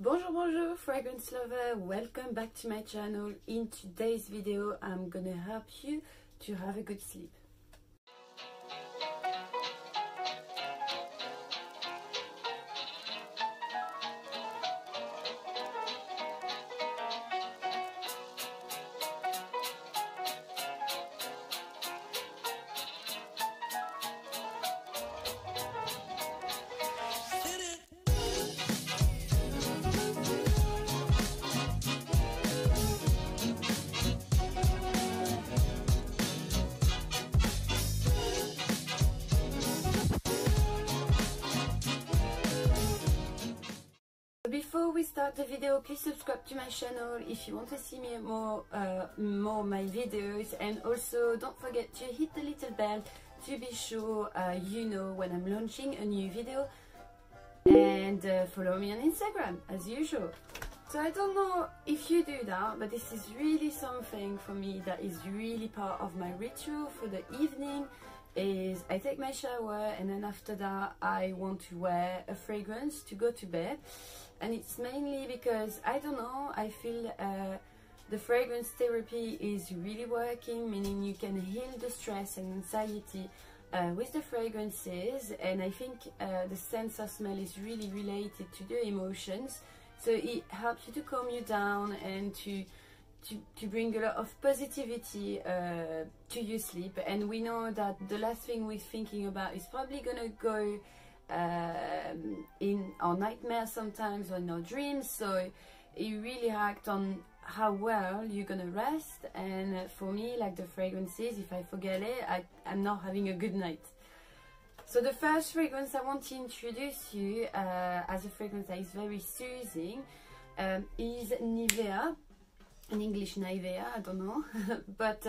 Bonjour fragrance lover, welcome back to my channel. In today's video I'm gonna help you to have a good sleep. Before we start the video, please subscribe to my channel if you want to see me more my videos, and also don't forget to hit the little bell to be sure you know when I'm launching a new video, and follow me on Instagram as usual. So I don't know if you do that, but this is really something for me that is really part of my ritual for the evening. Is I take my shower and then after that I want to wear a fragrance to go to bed, and it's mainly because I don't know, I feel the fragrance therapy is really working, meaning you can heal the stress and anxiety with the fragrances, and I think the sense of smell is really related to the emotions, so it helps you to calm you down and to bring a lot of positivity to your sleep. And we know that the last thing we're thinking about is probably gonna go in our nightmares sometimes or in our dreams, so it really acts on how well you're gonna rest. And for me, like the fragrances, if I forget it, I'm not having a good night. So the first fragrance I want to introduce you as a fragrance that is very soothing is Nivea. In English, Nivea, I don't know. But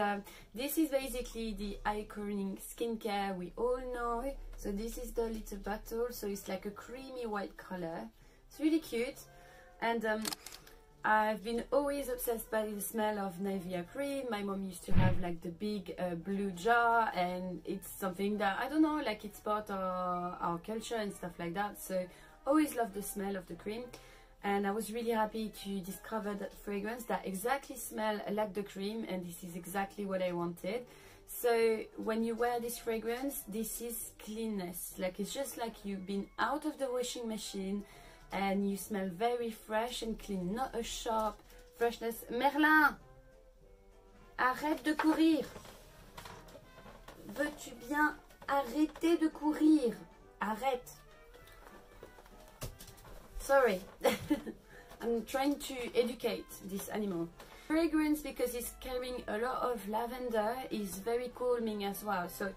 this is basically the iconic skincare we all know. So this is the little bottle, so it's like a creamy white color. It's really cute, and I've been always obsessed by the smell of Nivea cream. My mom used to have like the big blue jar, and it's something that, I don't know, like it's part of our culture and stuff like that. So always love the smell of the cream. And I was really happy to discover that fragrance that exactly smell like the cream, and this is exactly what I wanted. So when you wear this fragrance, this is cleanness. Like it's just like you've been out of the washing machine and you smell very fresh and clean, not a sharp freshness. Merlin, arrête de courir. Veux-tu bien arrêter de courir? Arrête. Sorry, I'm trying to educate this animal. Fragrance, because it's carrying a lot of lavender, is very calming as well. So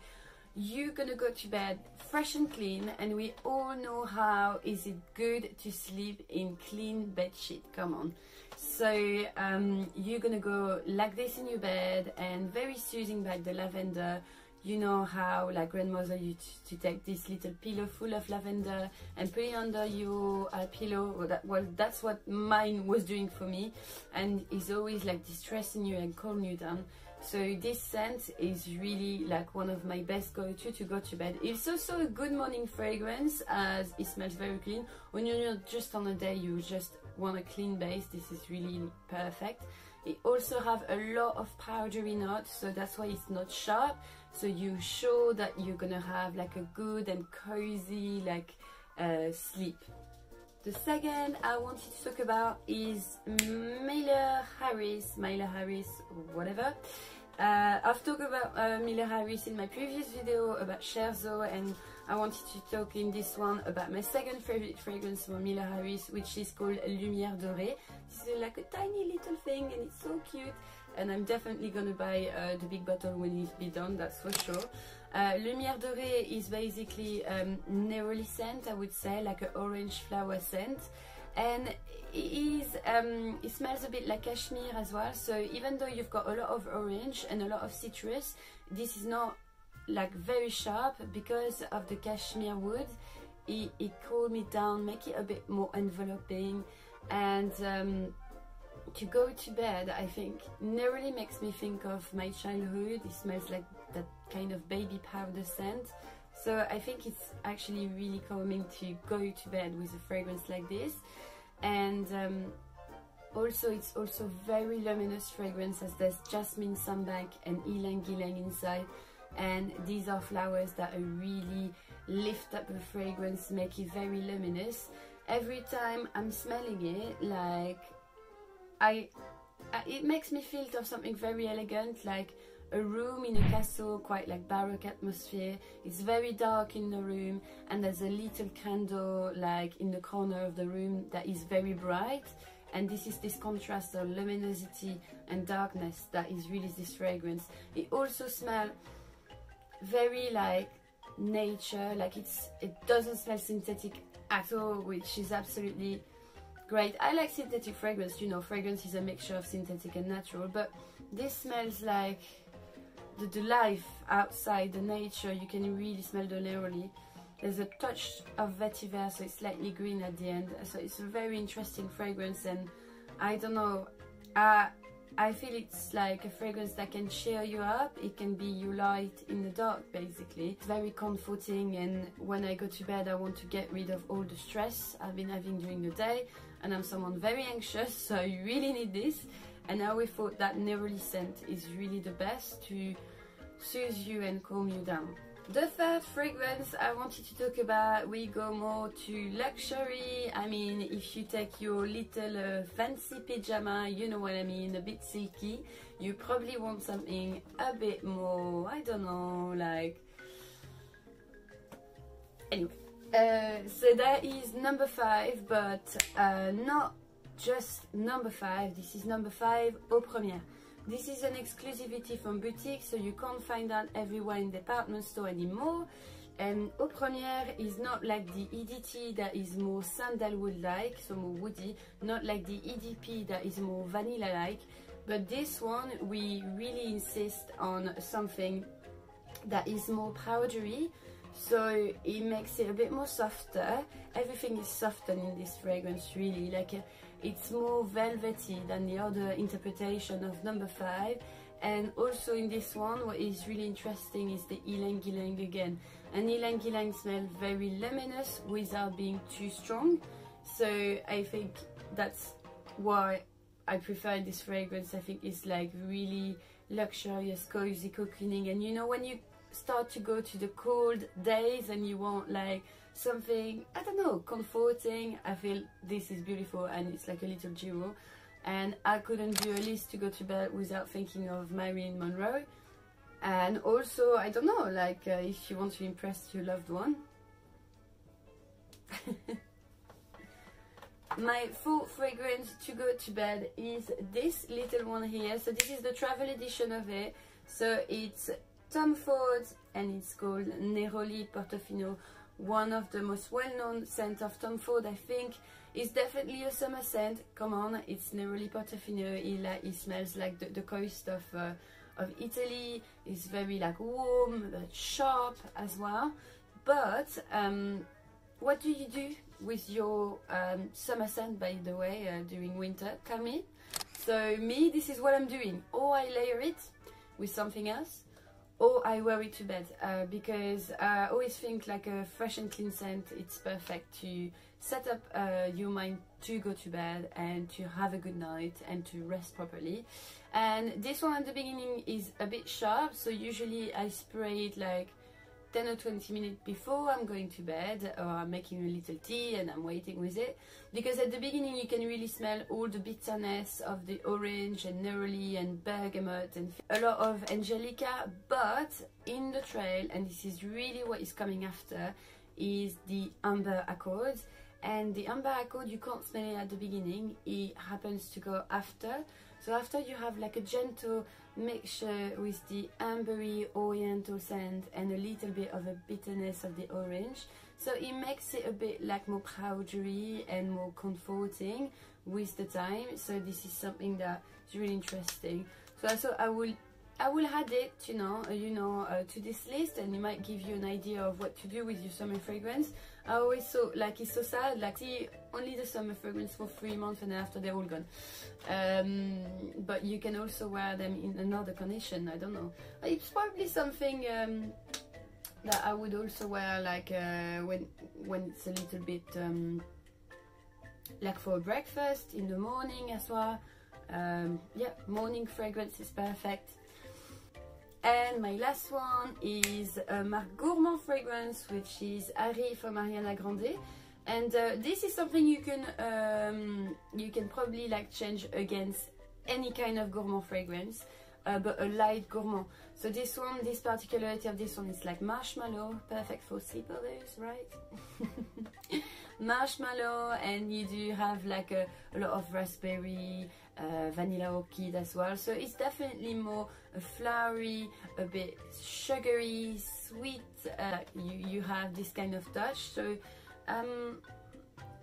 you're gonna go to bed fresh and clean, and we all know how is it good to sleep in clean bed sheet. Come on. So you're gonna go like this in your bed, and very soothing by the lavender. You know how like grandmother used to take this little pillow full of lavender and put it under your pillow. Well, that's what mine was doing for me, and it's always like distressing you and calm you down. So this scent is really like one of my best to go to bed. It's also a good morning fragrance as it smells very clean. When you're just on a day you just want a clean base, this is really perfect. It also have a lot of powdery notes, so that's why it's not sharp. So you show that you're gonna have like a good and cozy like sleep. The second I wanted to talk about is Miller Harris, whatever. I've talked about Miller Harris in my previous video about Scherzo, and I wanted to talk in this one about my second favorite fragrance from Miller Harris, which is called Lumière Dorée. This is like a tiny little thing, and it's so cute. And I'm definitely gonna buy the big bottle when it's be done, that's for sure. Lumière Dorée is basically neroli scent, I would say, like an orange flower scent. And it smells a bit like cashmere as well. So even though you've got a lot of orange and a lot of citrus, this is not like very sharp because of the cashmere wood. It cooled me down, make it a bit more enveloping, and to go to bed, I think neroli makes me think of my childhood. It smells like that kind of baby powder scent. So I think it's actually really calming to go to bed with a fragrance like this. and also it's also very luminous fragrance, as there's jasmine, sambac and ylang ylang inside, and these are flowers that are really lift up the fragrance, make it very luminous. Every time I'm smelling it, like it makes me feel of something very elegant, like a room in a castle, quite like baroque atmosphere. It's very dark in the room, and there's a little candle like in the corner of the room that is very bright, and this is this contrast of luminosity and darkness that is really this fragrance. It also smells very like nature, like it doesn't smell synthetic at all, which is absolutely great. I like synthetic fragrance, you know, fragrance is a mixture of synthetic and natural, but this smells like the life outside, the nature. You can really smell the neroli. There's a touch of vetiver, so it's slightly green at the end, so it's a very interesting fragrance. And I don't know, I feel it's like a fragrance that can cheer you up. It can be your light in the dark, basically. It's very comforting, and when I go to bed I want to get rid of all the stress I've been having during the day, and I'm someone very anxious, so I really need this. And I always thought that neroli scent is really the best to soothe you and calm you down. The third fragrance I wanted to talk about, we go more to luxury. I mean, if you take your little fancy pyjama, you know what I mean, a bit silky, you probably want something a bit more, I don't know, like... Anyway, so that is number 5, but not just number 5, this is number 5 Eau Première. This is an exclusivity from boutique, so you can't find that everywhere in department store anymore. And Eau Première is not like the EDT that is more sandalwood-like, so more woody, not like the EDP that is more vanilla-like, but this one we really insist on something that is more powdery, so it makes it a bit more softer. Everything is softened in this fragrance, really, like it's more velvety than the other interpretation of number 5. And also in this one, what is really interesting is the ylang ylang again. And ylang ylang smells very luminous without being too strong, so I think that's why I prefer this fragrance. I think it's like really luxurious, cozy, cocooning. And you know, when you start to go to the cold days and you want like something, I don't know, comforting, I feel this is beautiful, and it's like a little jewel. And I couldn't do a list to go to bed without thinking of Marilyn Monroe. And also, I don't know, like if you want to impress your loved one. My fourth fragrance to go to bed is this little one here. So this is the travel edition of it. So it's Tom Ford, and it's called Neroli Portofino. One of the most well-known scents of Tom Ford, I think. It's definitely a summer scent. Come on, it's Neroli Portofino. It smells like the coast of Italy. It's very like warm, but sharp as well. But what do you do with your summer scent, by the way, during winter? Tell me. So me, this is what I'm doing. Or I layer it with something else, or I wear it to bed, because I always think like a fresh and clean scent, it's perfect to set up your mind to go to bed and to have a good night and to rest properly. And this one at the beginning is a bit sharp, so usually I spray it like 10 or 20 minutes before I'm going to bed, or I'm making a little tea and I'm waiting with it, because at the beginning you can really smell all the bitterness of the orange and neroli and bergamot and a lot of angelica. But in the trail, and this is really what is coming after, is the amber accord. And the amber accord, you can't smell it at the beginning, it happens to go after. So after, you have like a gentle mixture with the ambery oriental scent and a little bit of a bitterness of the orange, so it makes it a bit like more powdery and more comforting with the time. So this is something that is really interesting. So I thought I will add it, to this list, and it might give you an idea of what to do with your summer fragrance. I always thought, like, it's so sad, like, see only the summer fragrance for 3 months and after they're all gone. But you can also wear them in another condition, I don't know. It's probably something that I would also wear, like, when it's a little bit like for breakfast in the morning as well. Yeah, morning fragrance is perfect. And my last one is a Marc Gourmand fragrance, which is Harry from Ariana Grande. And this is something you can probably like change against any kind of gourmand fragrance, but a light gourmand. So this one, this particularity of this one is like marshmallow, perfect for sleepovers, right? Marshmallow, and you do have like a lot of raspberry, vanilla orchid as well. So it's definitely more flowery, a bit sugary, sweet. You have this kind of touch. So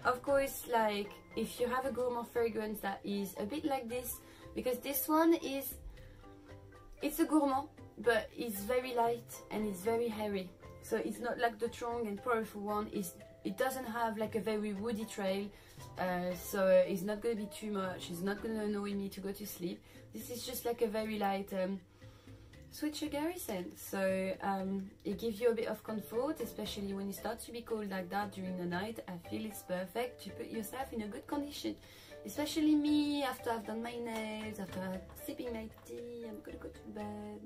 of course, like if you have a gourmand fragrance that is a bit like this, because this one is, it's a gourmand, but it's very light and it's very hairy. So it's not like the strong and powerful one. It doesn't have like a very woody trail, so it's not going to be too much. It's not going to annoy me to go to sleep. This is just like a very light sweet sugary scent. So it gives you a bit of comfort, especially when it starts to be cold like that during the night. I feel it's perfect to put yourself in a good condition. Especially me, after I've done my nails, after sipping my tea, I'm gonna go to bed,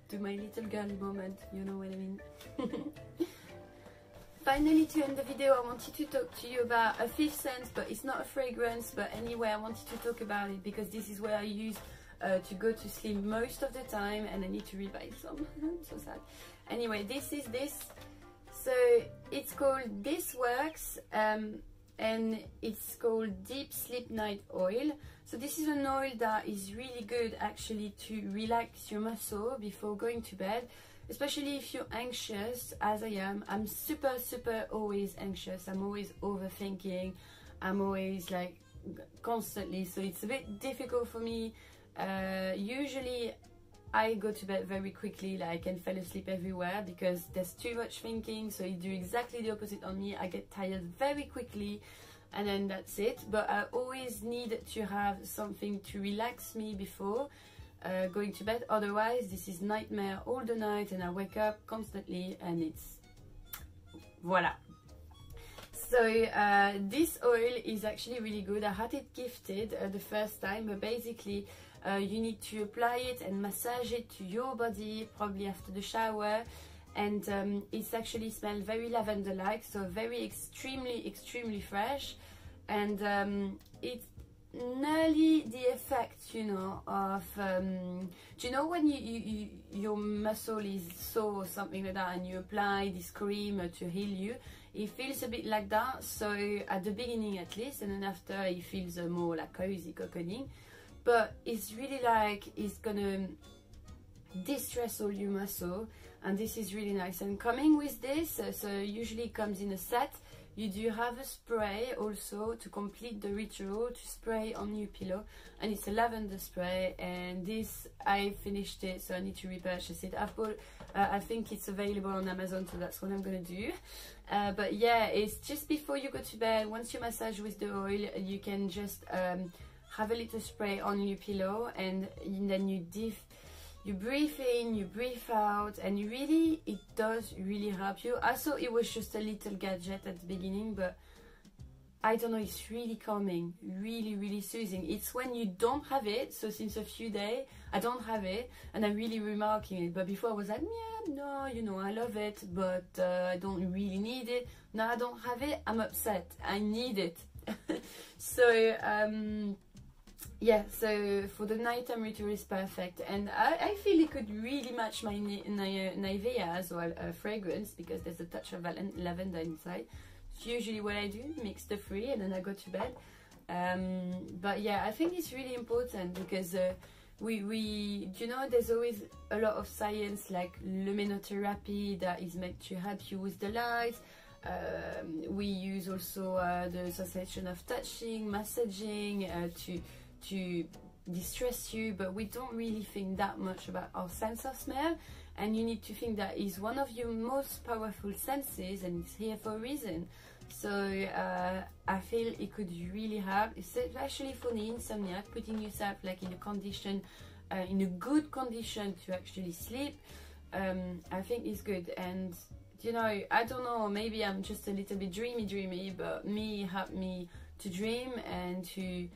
do my little girly moment, you know what I mean. Finally, to end the video, I wanted to talk to you about a fifth scent, but it's not a fragrance, but anyway, I wanted to talk about it because this is where I use to go to sleep most of the time, and I need to rebuy some. I'm so sad. Anyway, this is this. So it's called This Works, and it's called Deep Sleep Night Oil. So this is an oil that is really good actually to relax your muscle before going to bed, especially if you're anxious, as I am. I'm super always anxious. I'm always overthinking. I'm always like constantly, so it's a bit difficult for me. Usually I go to bed very quickly, like, and fall asleep everywhere because there's too much thinking. So you do exactly the opposite on me. I get tired very quickly, and then that's it. But I always need to have something to relax me before going to bed. Otherwise, this is nightmare all the night, and I wake up constantly, and it's voila. So this oil is actually really good. I had it gifted the first time, but basically you need to apply it and massage it to your body, probably after the shower, and it's actually smells very lavender-like, so very extremely fresh, and it's nearly the effect, you know, of do you know when your muscle is sore or something like that, and you apply this cream to heal you? It feels a bit like that, so at the beginning at least, and then after it feels more like cozy cocooning. But it's really like it's gonna distress all your muscle, and this is really nice. And coming with this, so usually it comes in a set. You do have a spray also to complete the ritual, to spray on your pillow, and it's a lavender spray, and this, I finished it, so I need to repurchase it. I've bought, I think it's available on Amazon, so that's what I'm gonna do. But yeah, it's just before you go to bed. Once you massage with the oil, you can just have a little spray on your pillow, and then you breathe in, you breathe out, and it does really help you. I thought it was just a little gadget at the beginning, but I don't know, it's really calming, really soothing. It's when you don't have it, so since a few days I don't have it, and I'm really remarking it. But before I was like, yeah, no, you know, I love it, but I don't really need it. Now I don't have it, I'm upset, I need it. So yeah, so for the nighttime ritual is perfect, and I feel it could really match my Nivea as well fragrance, because there's a touch of lavender inside. It's usually what I do, mix the three, and then I go to bed. But yeah, I think it's really important because you know, there's always a lot of science like luminotherapy that is meant to help you with the light. We use also the sensation of touching, massaging to distress you, but we don't really think that much about our sense of smell, and you need to think that is one of your most powerful senses, and it's here for a reason. So I feel it could really help, especially for the insomniac, putting yourself like in a condition, in a good condition to actually sleep. I think it's good. And you know, I don't know, maybe I'm just a little bit dreamy, but me help me dream and to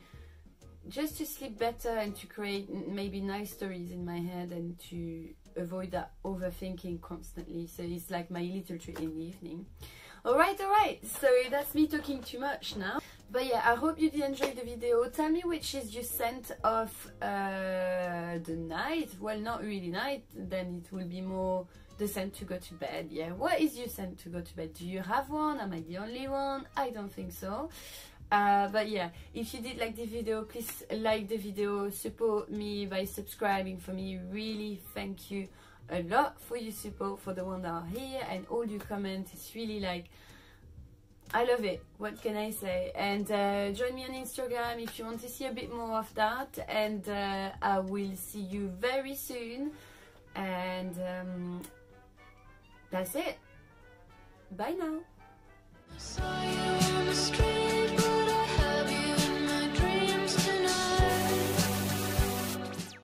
just to sleep better and to create maybe nice stories in my head and to avoid that overthinking constantly. So it's like my little treat in the evening. Alright, so that's me talking too much now. But yeah, I hope you did enjoy the video. Tell me which is your scent of the night. Well, not really night, then it will be more the scent to go to bed. Yeah, what is your scent to go to bed? Do you have one? Am I the only one? I don't think so. But yeah, if you did like the video, please like the video, support me by subscribing. For me, really thank you a lot for your support, for the ones that are here and all your comments. It's really like, I love it, what can I say? And join me on Instagram if you want to see a bit more of that, and I will see you very soon. And that's it. Bye now.